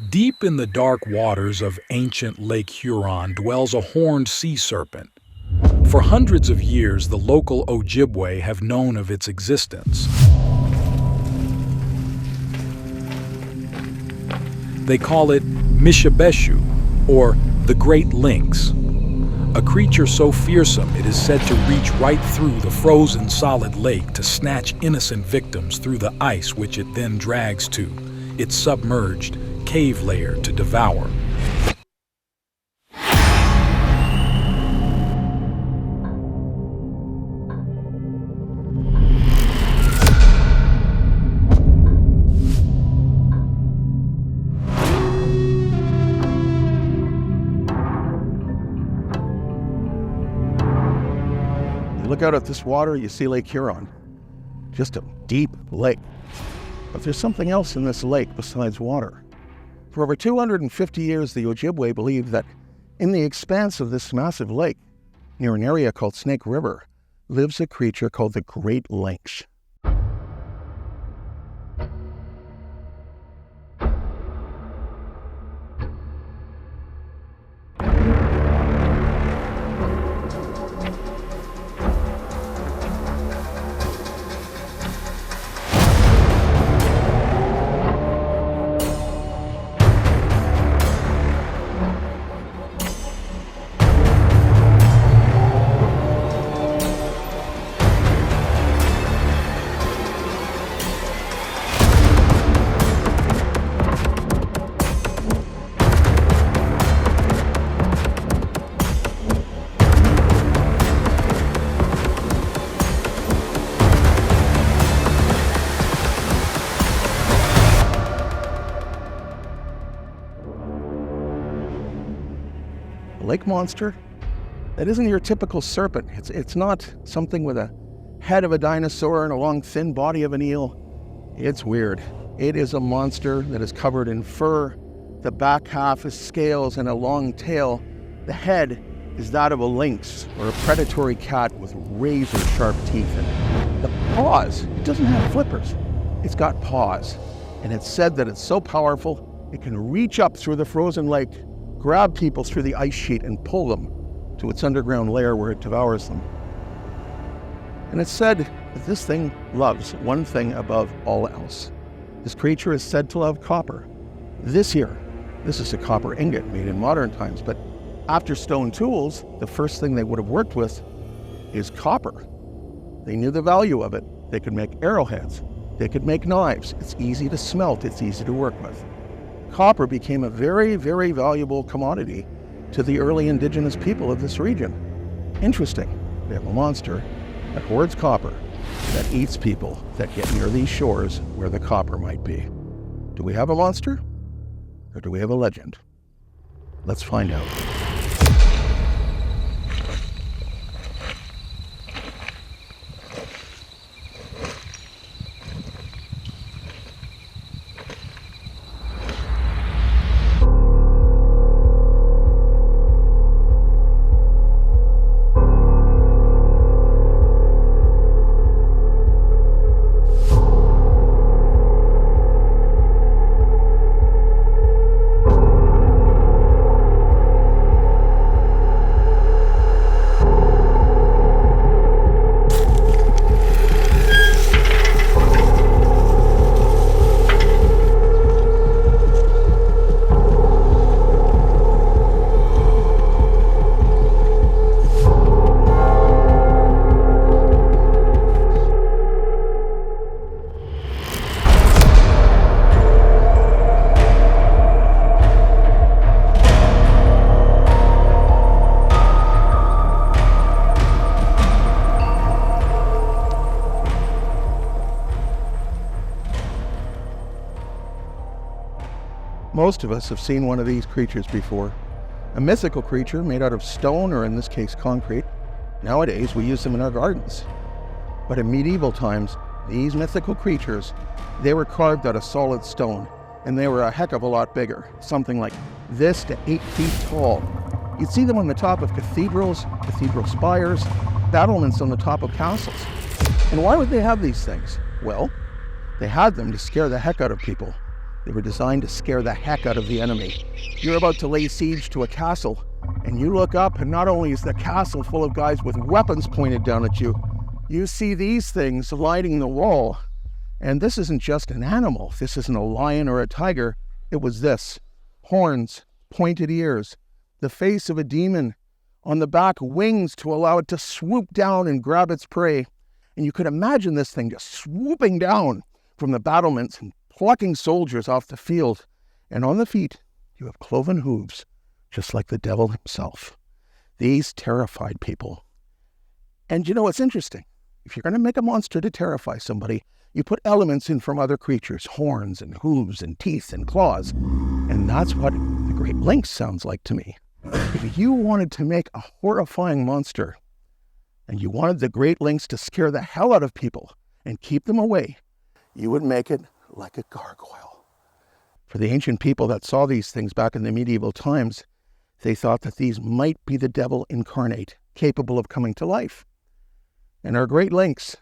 Deep in the dark waters of ancient Lake Huron dwells a horned sea serpent. For hundreds of years, the local Ojibwe have known of its existence. They call it Mishabeshu, or the Great Lynx, a creature so fearsome it is said to reach right through the frozen solid lake to snatch innocent victims through the ice, which it then drags to its submerged cave lair to devour. Look out at this water, you see Lake Huron. Just a deep lake. But there's something else in this lake besides water. For over 250 years, the Ojibwe believed that in the expanse of this massive lake, near an area called Snake River, lives a creature called the Great Lynx. Lake monster, that isn't your typical serpent. It's not something with a head of a dinosaur and a long thin body of an eel. It's weird. It is a monster that is covered in fur. The back half is scales and a long tail. The head is that of a lynx or a predatory cat with razor sharp teeth. And the paws, it doesn't have flippers. It's got paws. And it's said that it's so powerful, it can reach up through the frozen lake, grab people through the ice sheet and pull them to its underground lair where it devours them. And it's said that this thing loves one thing above all else. This creature is said to love copper. This is a copper ingot made in modern times, but after stone tools, the first thing they would have worked with is copper. They knew the value of it. They could make arrowheads. They could make knives. It's easy to smelt. It's easy to work with. Copper became a very, very valuable commodity to the early indigenous people of this region. Interesting. We have a monster that hoards copper, that eats people that get near these shores where the copper might be. Do we have a monster? Or do we have a legend? Let's find out. Most of us have seen one of these creatures before. A mythical creature made out of stone, or in this case concrete. Nowadays we use them in our gardens. But in medieval times, these mythical creatures, they were carved out of solid stone, and they were a heck of a lot bigger, something like this to 8 feet tall. You'd see them on the top of cathedrals, cathedral spires, battlements on the top of castles. And why would they have these things? Well, they had them to scare the heck out of people. They were designed to scare the heck out of the enemy. You're about to lay siege to a castle, and you look up, and not only is the castle full of guys with weapons pointed down at you, you see these things lining the wall. And this isn't just an animal. This isn't a lion or a tiger. It was this: horns, pointed ears, the face of a demon, on the back wings to allow it to swoop down and grab its prey. And you could imagine this thing just swooping down from the battlements and plucking soldiers off the field. And on the feet, you have cloven hooves, just like the devil himself. These terrified people. And you know what's interesting? If you're going to make a monster to terrify somebody, you put elements in from other creatures, horns and hooves and teeth and claws. And that's what the great lynx sounds like to me. If you wanted to make a horrifying monster, and you wanted the great lynx to scare the hell out of people and keep them away, you would make it like a gargoyle. For the ancient people that saw these things back in the medieval times, they thought that these might be the devil incarnate, capable of coming to life. And our great lynx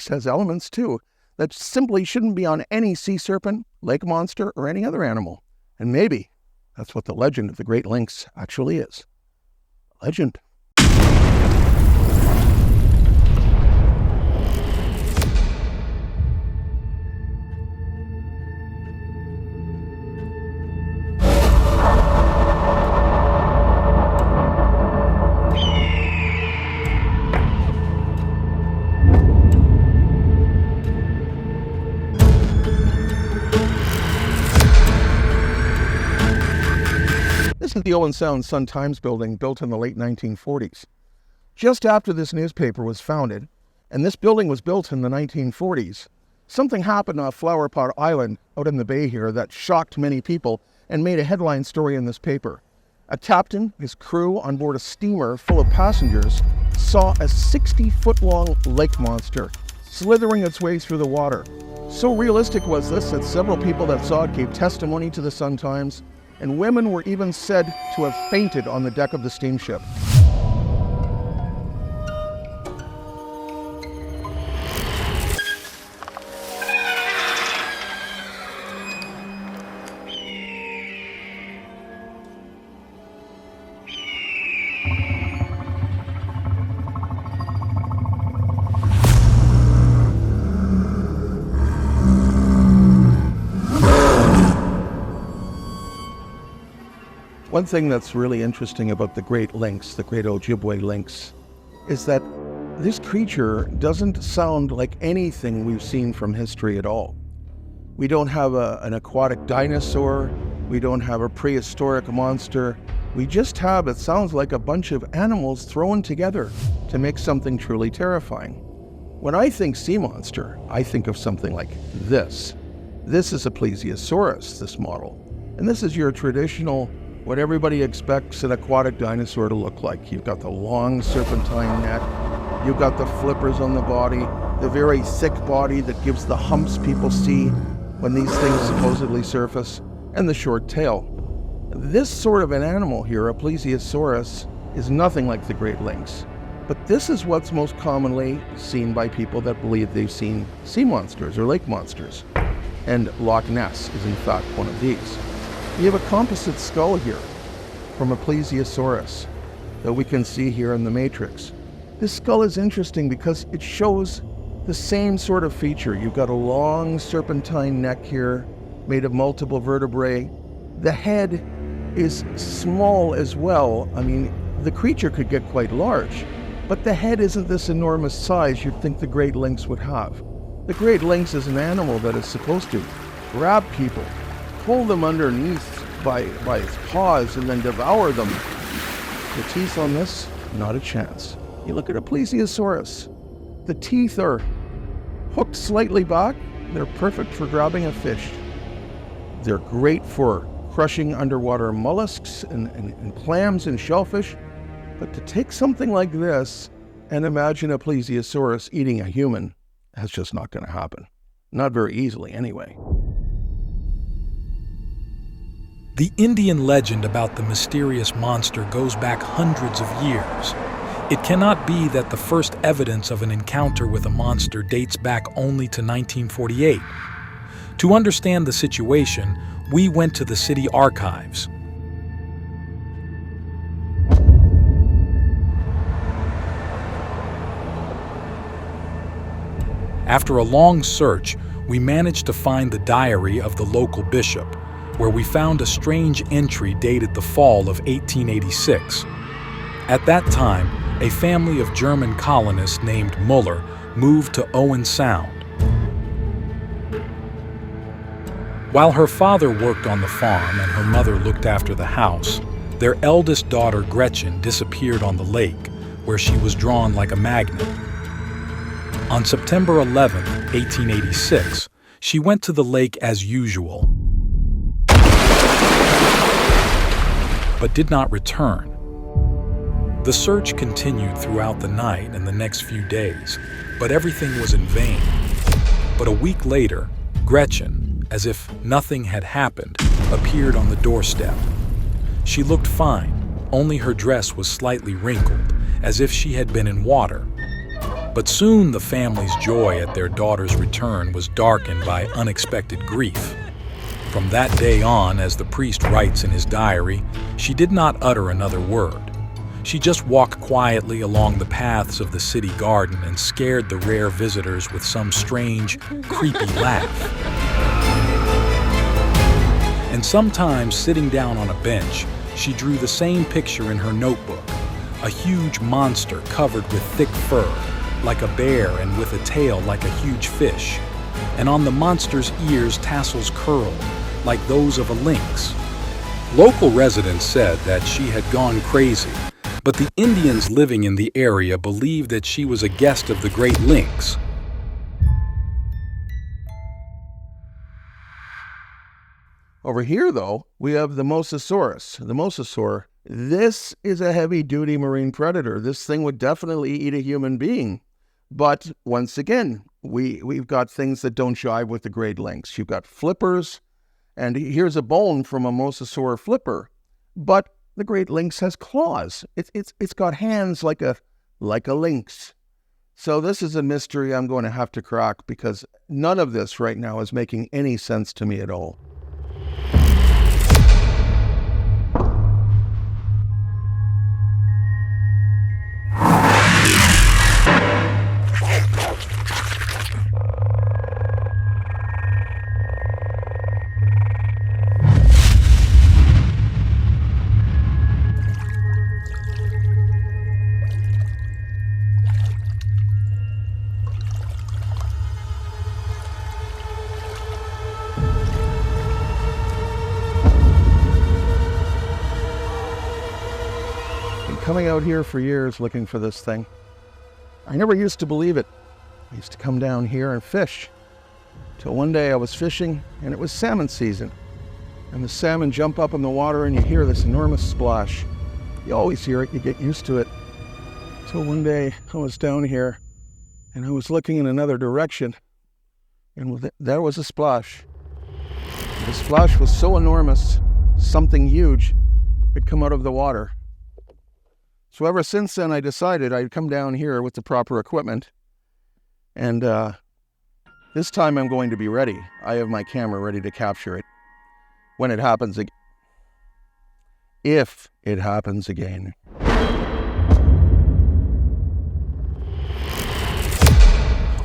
has elements too that simply shouldn't be on any sea serpent, lake monster, or any other animal. And maybe that's what the legend of the great lynx actually is. A legend. This is the Owen Sound Sun-Times building, built in the late 1940s. Just after this newspaper was founded, and this building was built in the 1940s, something happened off Flower Pot Island out in the bay here that shocked many people and made a headline story in this paper. A captain, his crew on board a steamer full of passengers, saw a 60-foot-long lake monster slithering its way through the water. So realistic was this that several people that saw it gave testimony to the Sun-Times, and women were even said to have fainted on the deck of the steamship. One thing that's really interesting about the great lynx, the great Ojibwe lynx, is that this creature doesn't sound like anything we've seen from history at all. We don't have an aquatic dinosaur. We don't have a prehistoric monster. We just have, it sounds like a bunch of animals thrown together to make something truly terrifying. When I think sea monster, I think of something like this. This is a plesiosaurus, this model. And this is your traditional, what everybody expects an aquatic dinosaur to look like. You've got the long serpentine neck, you've got the flippers on the body, the very thick body that gives the humps people see when these things supposedly surface, and the short tail. This sort of an animal here, a plesiosaurus, is nothing like the great lynx. But this is what's most commonly seen by people that believe they've seen sea monsters or lake monsters. And Loch Ness is in fact one of these. We have a composite skull here from a plesiosaurus that we can see here in the matrix. This skull is interesting because it shows the same sort of feature. You've got a long serpentine neck here made of multiple vertebrae. The head is small as well. I mean, the creature could get quite large, but the head isn't this enormous size you'd think the great lynx would have. The great lynx is an animal that is supposed to grab people, pull them underneath by its paws, and then devour them. The teeth on this, not a chance. You look at a plesiosaurus. The teeth are hooked slightly back. They're perfect for grabbing a fish. They're great for crushing underwater mollusks and clams and shellfish. But to take something like this and imagine a plesiosaurus eating a human, that's just not going to happen. Not very easily, anyway. The Indian legend about the mysterious monster goes back hundreds of years. It cannot be that the first evidence of an encounter with a monster dates back only to 1948. To understand the situation, we went to the city archives. After a long search, we managed to find the diary of the local bishop, where we found a strange entry dated the fall of 1886. At that time, a family of German colonists named Muller moved to Owen Sound. While her father worked on the farm and her mother looked after the house, their eldest daughter Gretchen disappeared on the lake, where she was drawn like a magnet. On September 11, 1886, she went to the lake as usual, but did not return. The search continued throughout the night and the next few days, but everything was in vain. But a week later, Gretchen, as if nothing had happened, appeared on the doorstep. She looked fine, only her dress was slightly wrinkled, as if she had been in water. But soon the family's joy at their daughter's return was darkened by unexpected grief. From that day on, as the priest writes in his diary, she did not utter another word. She just walked quietly along the paths of the city garden and scared the rare visitors with some strange, creepy laugh. And sometimes, sitting down on a bench, she drew the same picture in her notebook, a huge monster covered with thick fur, like a bear and with a tail like a huge fish, and on the monster's ears tassels curled, like those of a lynx. Local residents said that she had gone crazy, but the Indians living in the area believed that she was a guest of the great lynx. Over here, though, we have the Mosasaurus. The mosasaur, this is a heavy-duty marine predator. This thing would definitely eat a human being. But once again, we've got things that don't jive with the great lynx. You've got flippers, and here's a bone from a mosasaur flipper. But the great lynx has claws. It's got hands like a lynx. So this is a mystery I'm going to have to crack, because none of this right now is making any sense to me at all. Coming out here for years looking for this thing. I never used to believe it. I used to come down here and fish. Till one day I was fishing and it was salmon season. And the salmon jump up in the water and you hear this enormous splash. You always hear it, you get used to it. Till one day I was down here and I was looking in another direction, and there was a splash. The splash was so enormous, something huge had come out of the water. So ever since then, I decided I'd come down here with the proper equipment. And this time I'm going to be ready. I have my camera ready to capture it when it happens again. If it happens again.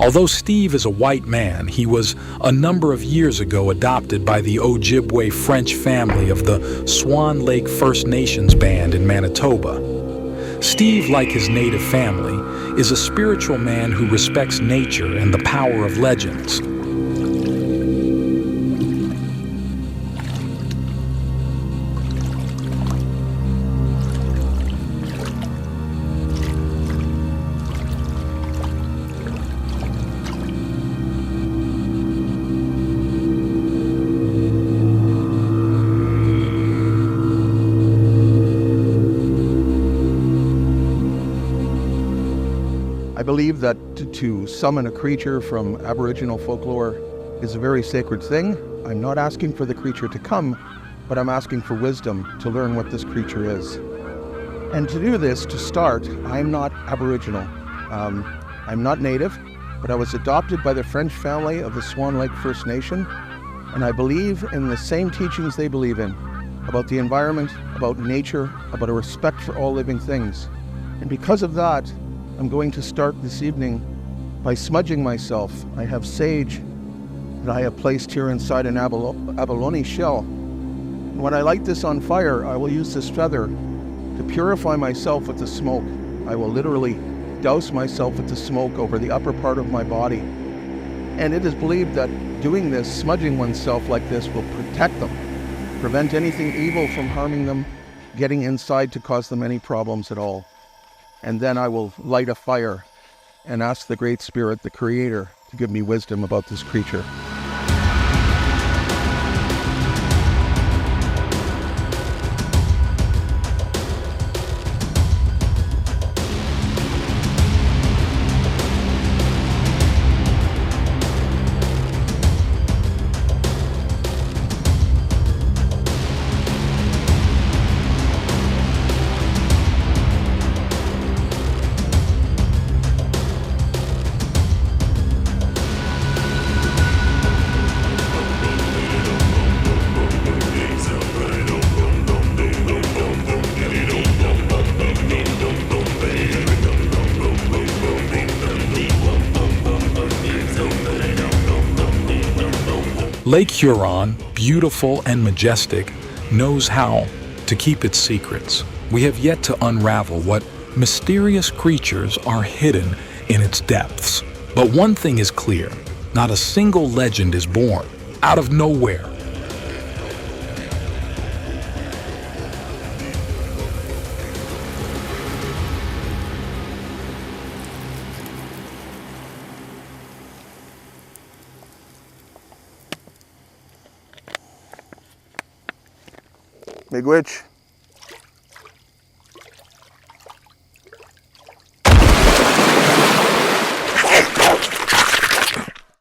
Although Steve is a white man, he was a number of years ago adopted by the Ojibwe French family of the Swan Lake First Nations Band in Manitoba. Steve, like his native family, is a spiritual man who respects nature and the power of legends. I believe that to summon a creature from Aboriginal folklore is a very sacred thing. I'm not asking for the creature to come, but I'm asking for wisdom to learn what this creature is. And to do this, to start, I'm not Aboriginal. I'm not native, but I was adopted by the French family of the Swan Lake First Nation, And I believe in the same teachings they believe in, about the environment, about nature, about a respect for all living things. And because of that, I'm going to start this evening by smudging myself. I have sage that I have placed here inside an abalone shell. And when I light this on fire, I will use this feather to purify myself with the smoke. I will literally douse myself with the smoke over the upper part of my body. And it is believed that doing this, smudging oneself like this, will protect them, prevent anything evil from harming them, getting inside to cause them any problems at all. And then I will light a fire and ask the Great Spirit, the Creator, to give me wisdom about this creature. Lake Huron, beautiful and majestic, knows how to keep its secrets. We have yet to unravel what mysterious creatures are hidden in its depths. But one thing is clear, not a single legend is born out of nowhere. Miigwech.